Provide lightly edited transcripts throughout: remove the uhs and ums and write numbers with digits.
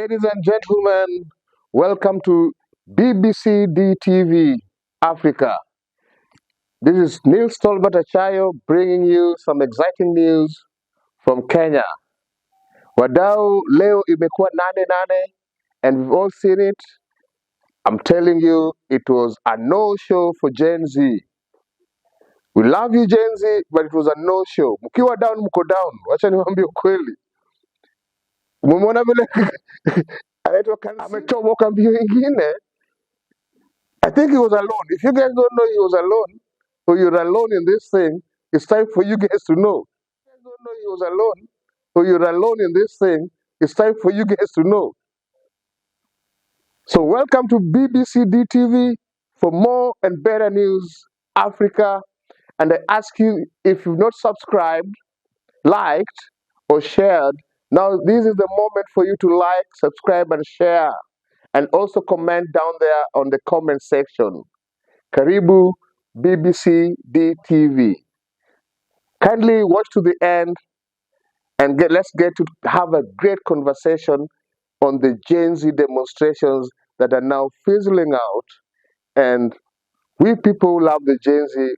Ladies and gentlemen, welcome to BBC DTV Africa. This is Neil Stolbert Achayo bringing you some exciting news from Kenya. Wadau leo imekuwa nane and we've all seen it. I'm telling you, it was a no-show for Gen Z. We love you Gen Z, but it was a no-show. Mkiwa down, mko down. Wacha niwaambie ukweli. Umemwona vile amechomoka mbio ingine. I think he was alone. If you guys don't know he was alone, or you're alone in this thing, it's time for you guys to know. If you guys don't know he was alone, or you're alone in this thing, it's time for you guys to know. So welcome to BBC DTV for more and better news, Africa. And I ask you, if you've not subscribed, liked, or shared, now this is the moment for you to like, subscribe, and share. And also comment down there on the comment section. Karibu BBC DTV. Kindly watch to the end and let's get to have a great conversation on the Gen Z demonstrations that are now fizzling out. And we people who love the Gen Z,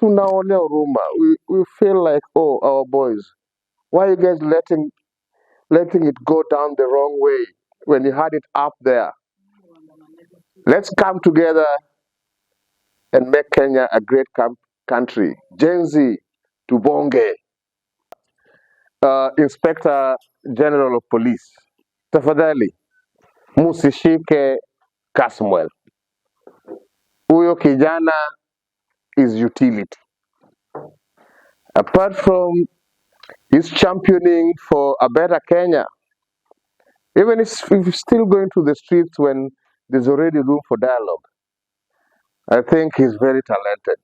tunaonea huruma. We feel like, oh, our boys, why are you guys letting it go down the wrong way when you had it up there? Let's come together and make Kenya a great country. Gen Z, tubonge. Inspector General of Police, tafadhali musishike Kasmuel. Huyo kijana is utility. Apart from his championing for a better Kenya, even if he's still going to the streets when there's already room for dialogue, I think he's very talented.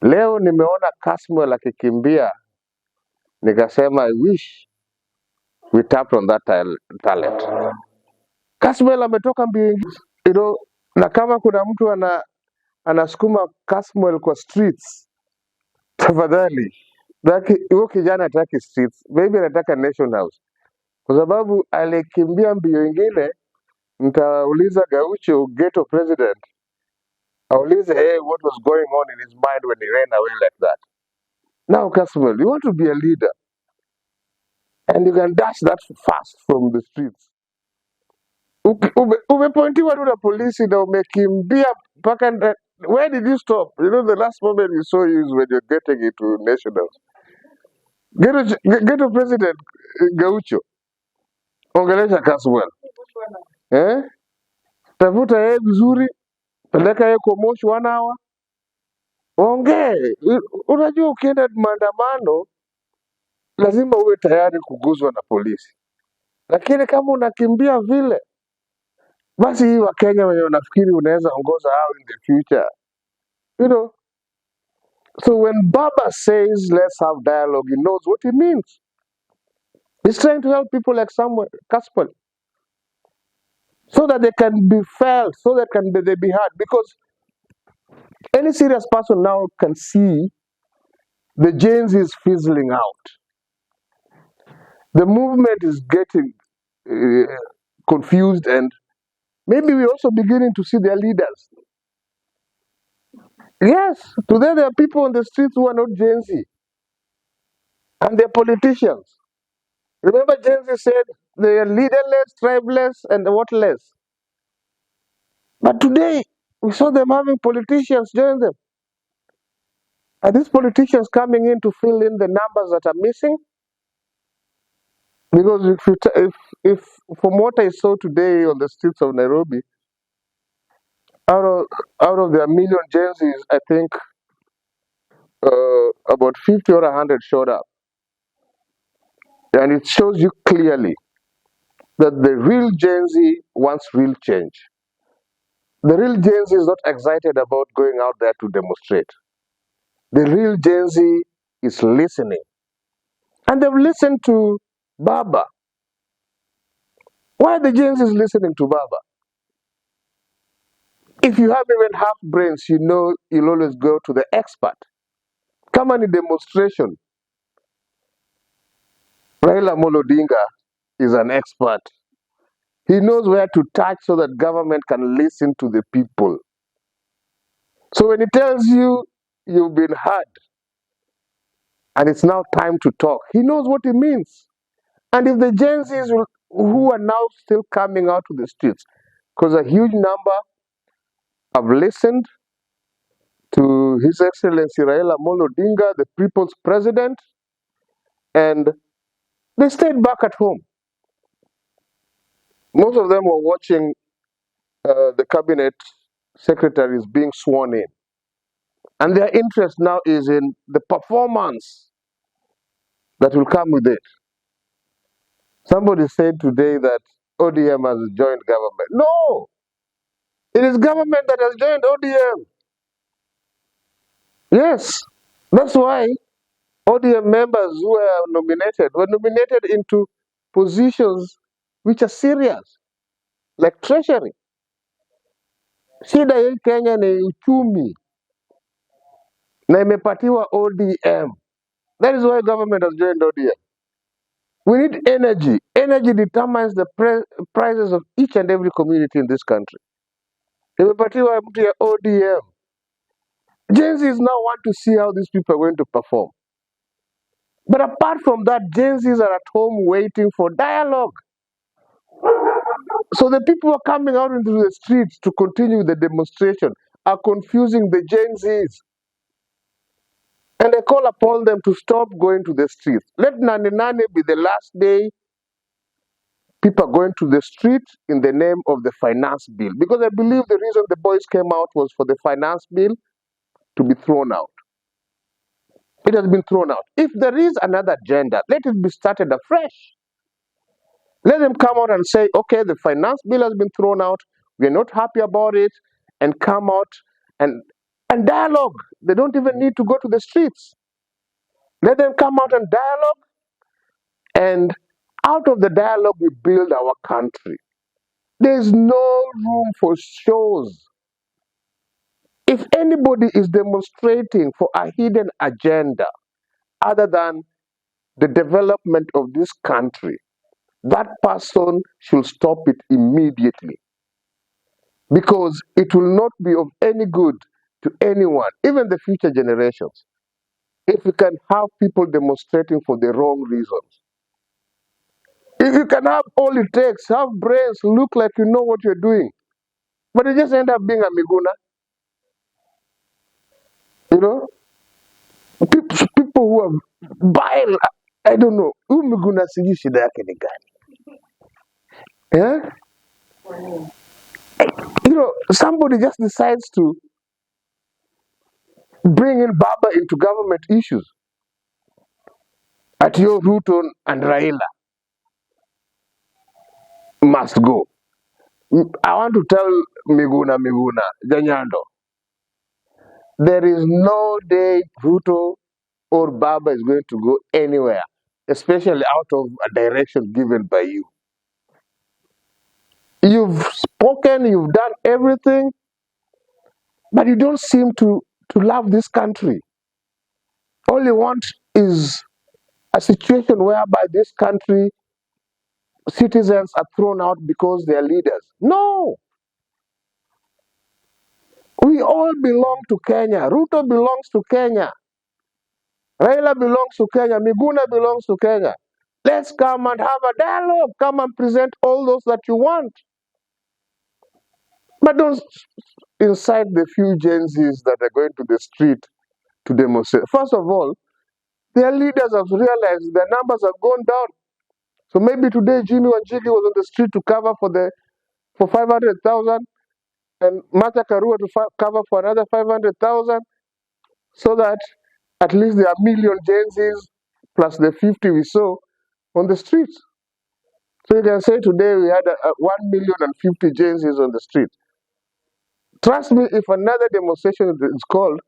Leo nimeona Kasmuel akikimbia, nikasema I wish we tapped on that talent. Kasmuel ametoka mbio, na kama kuna mtu anasukuma Kasmuel kwa streets, tafadhali huyo kijana hataki streets, maybe anataka Nation House, kwa sababu alikimbia mbio ingine. Mtauliza Gaucho, ghetto president, aulize hey, what was going on in his mind when he ran away like that. Now Kasmuel, you want to be a leader and you can dash that fast from the streets. Umepointiwa tu na polisi na umekimbia mpaka. Where did you stop? You know, the last moment we saw you is when you're getting into nationals. Get a president, Gaucho. Ongelesha Kasmuel. Tafuta yeye vizuri, peleka yeye kwa moshi 1 hour. Ongee. Unajua ukienda maandamano lazima uwe tayari kuguzwa na polisi. Lakini kama unakimbia vile, basi hii Wakenya wenye unafikiri unaweza ongoza hao in the future. You know. So when Baba says let's have dialogue, he knows what he means. He's trying to help people like Kasmuel, so that they can be felt, so that they be heard. Because any serious person now can see the Gen Z is fizzling out. The movement is getting confused, and maybe we're also beginning to see their leaders. Yes, today there are people on the streets who are not Gen Z, and they're politicians. Remember, Gen Z said they are leaderless, tribeless, and what less? But today, we saw them having politicians join them. Are these politicians coming in to fill in the numbers that are missing? Because if from what I saw today on the streets of Nairobi, out of the 1 million Gen Zs, I think about 50 or 100 showed up. And it shows you clearly that the real Gen Z wants real change. The real Gen Z is not excited about going out there to demonstrate. The real Gen Z is listening. And they've listened to Baba. Why are the Gen Z listening to Baba? If you have even half brains, you know you'll always go to the expert. Come on, in demonstration. Raila Amolo Odinga is an expert He knows where to touch so that government can listen to the people. So when he tells you you've been heard and it's now time to talk, he knows what it means. And if the Gen Zs who are now still coming out to the streets, because a huge number have listened to His Excellency Raila Amolo Odinga, the people's president, and they stayed back at home. Most of them were watching the cabinet secretaries being sworn in. And their interest now is in the performance that will come with it. Somebody said today that ODM has joined government. No! It is government that has joined ODM. Yes. That's why ODM members who were nominated into positions which are serious, like treasury. Shida hii Kenya ni uchumi na imepatiwa ODM. That is why government has joined ODM. We need energy. Energy determines the prices of each and every community in this country. Imepatiwa mtu ya ODM. Gen Zs now want to see how these people are going to perform. But apart from that, Gen Zs are at home waiting for dialogue. So the people who are coming out into the streets to continue the demonstration are confusing the Gen Zs. And I call upon them to stop going to the streets. Let Nane be the last day people are going to the street in the name of the finance bill. Because I believe the reason the boys came out was for the finance bill to be thrown out. It has been thrown out. If there is another agenda, let it be started afresh. Let them come out and say, okay, the finance bill has been thrown out. We're not happy about it. And come out and dialogue. They don't even need to go to the streets. Let them come out and dialogue. And out of the dialogue, we build our country. There's no room for shows. If anybody is demonstrating for a hidden agenda other than the development of this country, that person should stop it immediately. Because it will not be of any good to anyone, even the future generations, if we can have people demonstrating for the wrong reasons. If you can have all it takes, have brains, look like you know what you're doing, but you just end up being a miguna. You know, people who are bile, I don't know, who miguna sijui shida yake ni gani. Yeah? You know, somebody just decides to bring in Baba into government issues. At your Ruto and Raila must go. I want to tell Miguna, Janyando, there is no day Ruto or Baba is going to go anywhere, especially out of a direction given by you. You've spoken, you've done everything, but you don't seem to love this country. All you want is a situation whereby this country citizens are thrown out because they are leaders. No! We all belong to Kenya. Ruto belongs to Kenya. Raila belongs to Kenya. Miguna belongs to Kenya. Let's come and have a dialogue. Come and present all those that you want. But don't incite the few Gen Zs that are going to the street to demonstrate. First of all, their leaders have realized their numbers have gone down. So maybe today Jimmy Wajingi was on the street to cover for 500,000 and Karua to cover for another 500,000 so that at least there are million Gen Zs plus the 50 we saw on the streets. So you can say today we had 1,050,000 Gen Zs on the street. Trust me, if another demonstration is called,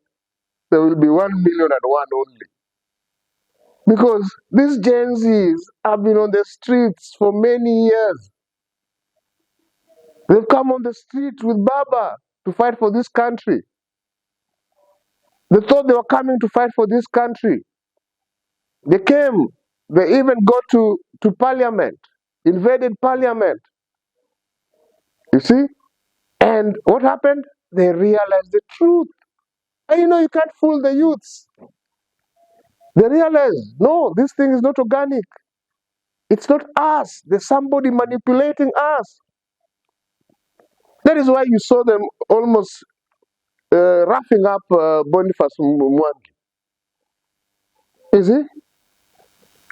there will be 1,000,001 only. Because these Gen Zs have been on the streets for many years. They've come on the street with Baba to fight for this country. They thought they were coming to fight for this country. They came. They even got to parliament, invaded parliament. You see? And what happened? They realized the truth. And you can't fool the youths. They realized, no, this thing is not organic. It's not us. There's somebody manipulating us. That is why you saw them almost roughing up Boniface Mwangi. You see?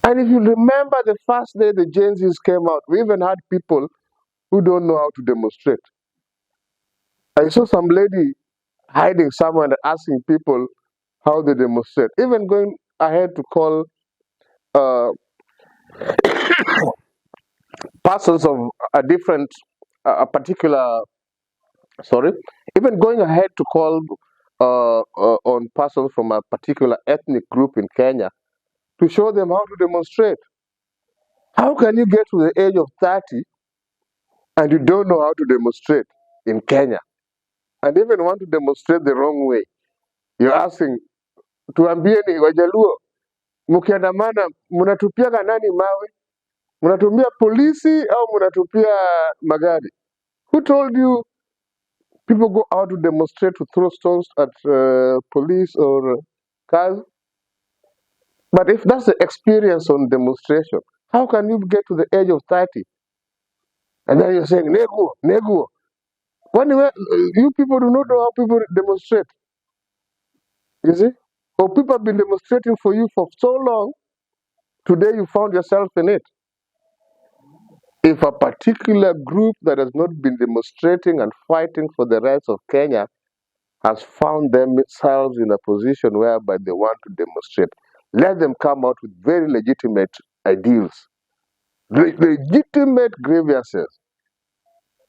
And if you remember the first day the Gen Zs came out, we even had people who don't know how to demonstrate. I saw some lady hiding somewhere and asking people how they demonstrate, even going ahead to call uh, persons of a different, a particular, sorry, even going ahead to call on persons from a particular ethnic group in Kenya to show them how to demonstrate. How can you get to the age of 30 and you don't know how to demonstrate in Kenya? And even want to demonstrate the wrong way. You're asking, tuambieni Wajaluo, mkiandamana mnatupiaga nani mawe? Mnatumia polisi au mnatupia magari? Who told you people go out to demonstrate to throw stones at police or cars? But if that's the experience on demonstration, how can you get to the age of 30? And then you're saying, Nego, Nego. When you people do not know how people demonstrate. You see? Or people have been demonstrating for you for so long, today you found yourself in it. If a particular group that has not been demonstrating and fighting for the rights of Kenya has found themselves in a position whereby they want to demonstrate, let them come out with very legitimate ideals, legitimate grievances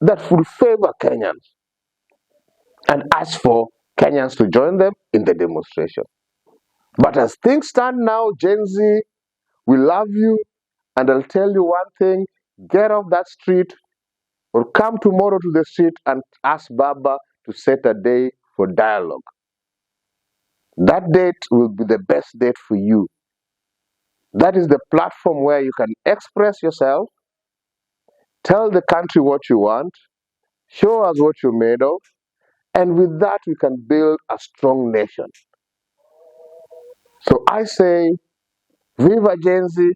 that will favor Kenyans, and ask for Kenyans to join them in the demonstration. But as things stand now, Gen Z, we love you, and I'll tell you one thing, get off that street or come tomorrow to the street and ask Baba to set a day for dialogue. That date will be the best date for you. That is the platform where you can express yourself, tell the country what you want, show us what you're made of, and with that we can build a strong nation. So I say, Viva Gen Z,